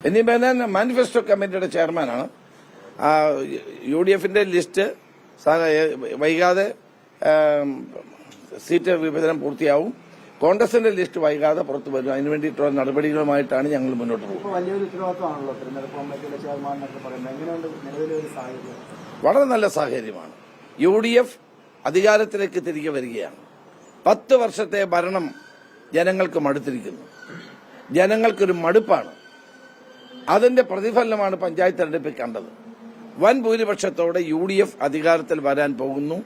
Benny Behanan manifesto കമ്മിറ്റിയുടെ ചെയർമാനാണ്. UDF-ന്റെ list വൈകാതെ സീറ്റ് വിഭജനം പൂർത്തിയാവും. കോൺഗ്രസിന്റെ ലിസ്റ്റ് വൈകാതെ പുറത്തു വരും. അതിനു വേണ്ടിയിട്ടുള്ള നടപടികളുമായിട്ടാണ് ഞങ്ങൾ മുന്നോട്ട് പോകുന്നത്. വലിയൊരു ഉത്തരവാദിത്തമാണല്ലോ തിരഞ്ഞെടുപ്പ് കമ്മിറ്റിയിലെ ചെയർമാൻ എന്നൊക്കെ പറയുന്നത്. എങ്ങനെയുണ്ട് നിലവിലെ ഒരു സാഹചര്യം? വളരെ നല്ല സാഹചര്യമാണ്. UDF അധികാരത്തിലേക്ക് തിരികെ വരികയാണ്. 10 വർഷത്തെ ഭരണം ജനങ്ങൾക്ക് മടുത്തിരിക്കുന്നു. ജനങ്ങൾക്കൊരു മടുപ്പാണ്. അതിന്റെ പ്രതിഫലനമാണ് പഞ്ചായത്ത് തെരഞ്ഞെടുപ്പിൽ കണ്ടത്. വൻ ഭൂരിപക്ഷത്തോടെ UDF അധികാരത്തിൽ വരാൻ പോകുന്നു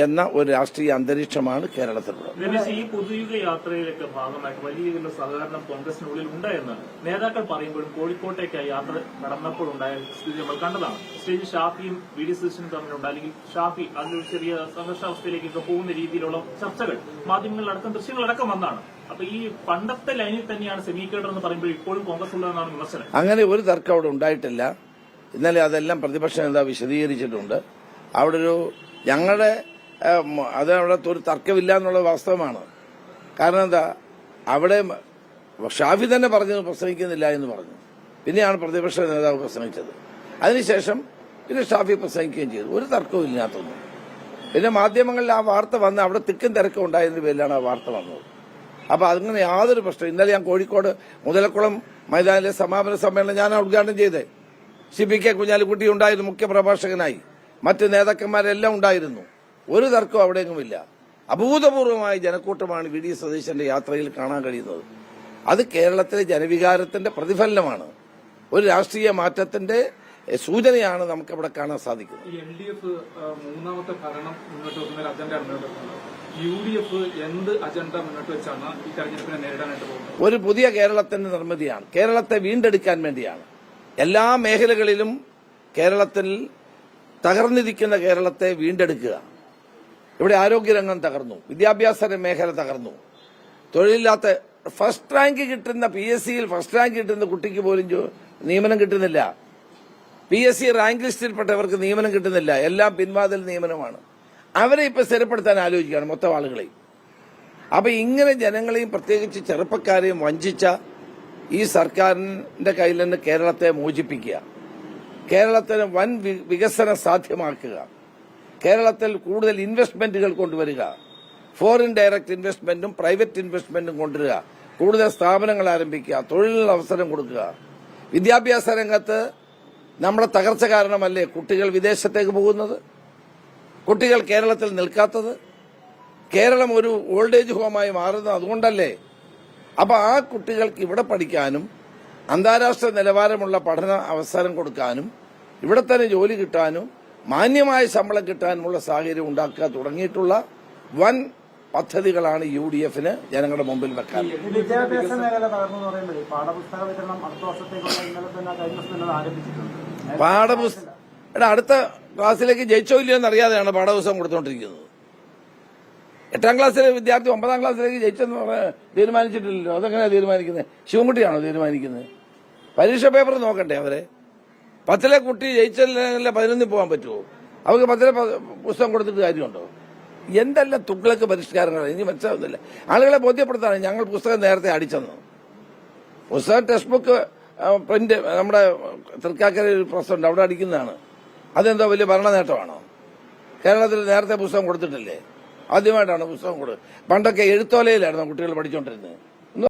എന്ന ഒരു രാഷ്ട്രീയ അന്തരീക്ഷമാണ് കേരളത്തിലുള്ളത്. ഈ പൊതുയുഗ യാത്രയിലൊക്കെ ഭാഗമായിട്ട് വലിയ രീതിയിലുള്ള സഹകരണം കോൺഗ്രസിനുള്ളിൽ ഉണ്ടായെന്ന് നേതാക്കൾ പറയുമ്പോഴും കോഴിക്കോട്ടേക്ക് യാത്ര നടന്നപ്പോഴുണ്ടായ സ്ഥിതി നമ്മൾ കണ്ടതാണ്. സ്റ്റേജ് ഷാഫിയും VD സതീശനും തമ്മിലുണ്ട്, അല്ലെങ്കിൽ ഷാഫി അതിലൊരു ചെറിയ സംഘർഷാവസ്ഥയിലേക്കൊക്കെ പോകുന്ന രീതിയിലുള്ള ചർച്ചകൾ മാധ്യമങ്ങളിലടക്കം ദൃശ്യങ്ങളടക്കം വന്നാണ്. അപ്പൊ ഈ പണ്ടത്തെ ലൈനിൽ തന്നെയാണ് സെമി കേഡർ എന്ന് പറയുമ്പോൾ ഇപ്പോഴും കോൺഗ്രസ് ഉള്ളതെന്നാണ് വിമർശനം. അങ്ങനെ ഒരു തർക്കം അവിടെ ഉണ്ടായിട്ടില്ല. ഇന്നലെ അതെല്ലാം പ്രതിപക്ഷ നേതാവ് വിശദീകരിച്ചിട്ടുണ്ട്. അവിടെ ഒരു ഞങ്ങളുടെ അവിടെ ഒരു തർക്കമില്ല എന്നുള്ളത് വാസ്തവമാണ്. കാരണം എന്താ, അവിടെ ഷാഫി തന്നെ പറഞ്ഞു പ്രസംഗിക്കുന്നില്ല എന്ന് പറഞ്ഞു. പിന്നെയാണ് പ്രതിപക്ഷ നേതാവ് പ്രസംഗിച്ചത്. അതിനുശേഷം പിന്നെ ഷാഫി പ്രസംഗിക്കുകയും ചെയ്തു. ഒരു തർക്കവും ഇല്ലാത്തൊന്നും. പിന്നെ മാധ്യമങ്ങളിൽ ആ വാർത്ത വന്ന് അവിടെ തിക്കും തിരക്കും ഉണ്ടായതിന്റെ പേരിലാണ് ആ വാർത്ത വന്നത്. അപ്പൊ അങ്ങനെ യാതൊരു പ്രശ്നം. ഇന്നലെ ഞാൻ കോഴിക്കോട് മുതലക്കുളം മൈതാനിലെ സമാപന സമ്മേളനം ഞാൻ ഉദ്ഘാടനം ചെയ്തേ. CPK കുഞ്ഞാലിക്കുട്ടി ഉണ്ടായിരുന്നു മുഖ്യപ്രഭാഷകനായി. മറ്റ് നേതാക്കന്മാരെല്ലാം ഉണ്ടായിരുന്നു. ഒരു തർക്കവും അവിടെയെങ്ങുമില്ല. അഭൂതപൂർവമായ ജനക്കൂട്ടമാണ് VD സതീശന്റെ യാത്രയിൽ കാണാൻ കഴിയുന്നത്. അത് കേരളത്തിലെ ജനവികാരത്തിന്റെ പ്രതിഫലനമാണ്. ഒരു രാഷ്ട്രീയ മാറ്റത്തിന്റെ സൂചനയാണ് നമുക്കവിടെ കാണാൻ സാധിക്കുന്നത്. LDF മൂന്നാമത്തെ ഭരണം മുന്നോട്ട് വെക്കുന്ന ഒരു അജണ്ടയാണ് മുന്നോട്ട് വെക്കുന്നത്. UDF എന്ത് അജണ്ട മുന്നോട്ട് വെച്ചാണ് ഈ തെരഞ്ഞെടുപ്പിനെ നേരിടാനായിട്ട് പോകുന്നത്? ഒരു പുതിയ കേരളത്തിന്റെ നിർമ്മിതിയാണ്. കേരളത്തെ വീണ്ടെടുക്കാൻ വേണ്ടിയാണ്. എല്ലാ മേഖലകളിലും കേരളത്തിൽ തകർന്നിരിക്കുന്ന കേരളത്തെ വീണ്ടെടുക്കുക. ഇവിടെ ആരോഗ്യരംഗം തകർന്നു, വിദ്യാഭ്യാസ മേഖല തകർന്നു, തൊഴിലില്ലാത്ത ഫസ്റ്റ് റാങ്ക് കിട്ടുന്ന PSCയിൽ ഫസ്റ്റ് റാങ്ക് കിട്ടുന്ന കുട്ടിക്ക് പോലും നിയമനം കിട്ടുന്നില്ല. PSC റാങ്ക് ലിസ്റ്റിൽപ്പെട്ടവർക്ക് നിയമനം കിട്ടുന്നില്ല. എല്ലാം പിൻവാതിൽ നിയമനമാണ്. അവരെ ഇപ്പൊ സ്ഥിരപ്പെടുത്താൻ ആലോചിക്കുകയാണ് മൊത്തം ആളുകളെയും. അപ്പൊ ഇങ്ങനെ ജനങ്ങളെയും പ്രത്യേകിച്ച് ചെറുപ്പക്കാരെയും വഞ്ചിച്ച ഈ സർക്കാരിന്റെ കയ്യിൽ നിന്ന് കേരളത്തെ മോചിപ്പിക്കുക, കേരളത്തിന് വൻ വികസനം സാധ്യമാക്കുക, കേരളത്തിൽ കൂടുതൽ ഇൻവെസ്റ്റ്മെന്റുകൾ കൊണ്ടുവരിക, ഫോറിൻ ഡയറക്ട് ഇൻവെസ്റ്റ്മെന്റും പ്രൈവറ്റ് ഇൻവെസ്റ്റ്മെന്റും കൊണ്ടുവരിക, കൂടുതൽ സ്ഥാപനങ്ങൾ ആരംഭിക്കുക, തൊഴിലിന് അവസരം കൊടുക്കുക. വിദ്യാഭ്യാസ രംഗത്ത് നമ്മുടെ തകർച്ച കാരണമല്ലേ കുട്ടികൾ വിദേശത്തേക്ക് പോകുന്നത്, കുട്ടികൾ കേരളത്തിൽ നിൽക്കാത്തത്? കേരളം ഒരു ഓൾഡ് ഏജ് ഹോമായി മാറുന്നത് അതുകൊണ്ടല്ലേ? അപ്പൊ ആ കുട്ടികൾക്ക് ഇവിടെ പഠിക്കാനും അന്താരാഷ്ട്ര നിലവാരമുള്ള പഠന അവസരം കൊടുക്കാനും ഇവിടെ തന്നെ ജോലി കിട്ടാനും മാന്യമായ ശമ്പളം കിട്ടാനുമുള്ള സാഹചര്യം ഉണ്ടാക്കുക തുടങ്ങിയിട്ടുള്ള വൻ പദ്ധതികളാണ് UDF-ന് ജനങ്ങളുടെ മുമ്പിൽ വെക്കാൻ. വിദ്യാഭ്യാസ മേഖല തകർന്നു പറയുമ്പോൾ പാഠപുസ്തക വിതരണം അടുത്ത വർഷത്തേക്കുള്ള ഇന്നലെ തന്നെ കഴിഞ്ഞ ദിവസം ആരംഭിച്ചിട്ടുണ്ട്. അടുത്ത ക്ലാസ്സിലേക്ക് ജയിച്ചോ ഇല്ലയോ എന്നറിയാതെയാണ് പാഠപുസ്തകം കൊടുത്തുകൊണ്ടിരിക്കുന്നത്. 8ാം ക്ലാസ്സിലെ വിദ്യാർത്ഥി 9ാം ക്ലാസ്സിലേക്ക് ജയിച്ചെന്ന് തീരുമാനിച്ചിട്ടില്ലല്ലോ. അതെങ്ങനെയാണ് തീരുമാനിക്കുന്നത്? ശിവൻകുട്ടിയാണോ തീരുമാനിക്കുന്നത്? പരീക്ഷ പേപ്പർ നോക്കണ്ടേ അവരെ? 10ലെ കുട്ടി ജയിച്ചല്ലേ 11 പോകാൻ പറ്റുമോ? അവർക്ക് 10ലെ പുസ്തകം കൊടുത്തിട്ട് കാര്യമുണ്ടോ? എന്തെല്ലാം തുഗ്ലക്ക് പരിഷ്കാരങ്ങളാണ്. ഇനി മനസ്സിലാവുന്നില്ല. ആളുകളെ ബോധ്യപ്പെടുത്താണ് ഞങ്ങൾ പുസ്തകം നേരത്തെ അടിച്ചെന്ന്. പുസ്തകം ടെക്സ്റ്റ് ബുക്ക് പ്രിന്റ് നമ്മുടെ തൃക്കാക്കര ഒരു പ്രസ്സുണ്ട്, അവിടെ അടിക്കുന്നതാണ്. അതെന്തോ വലിയ ഭരണ നേട്ടമാണോ? കേരളത്തിൽ നേരത്തെ പുസ്തകം കൊടുത്തിട്ടില്ലേ? ആദ്യമായിട്ടാണ് പുസ്തകം കൊടുക്കുക. പണ്ടൊക്കെ എഴുത്തോലയിലായിരുന്നു കുട്ടികൾ പഠിച്ചുകൊണ്ടിരുന്നത്.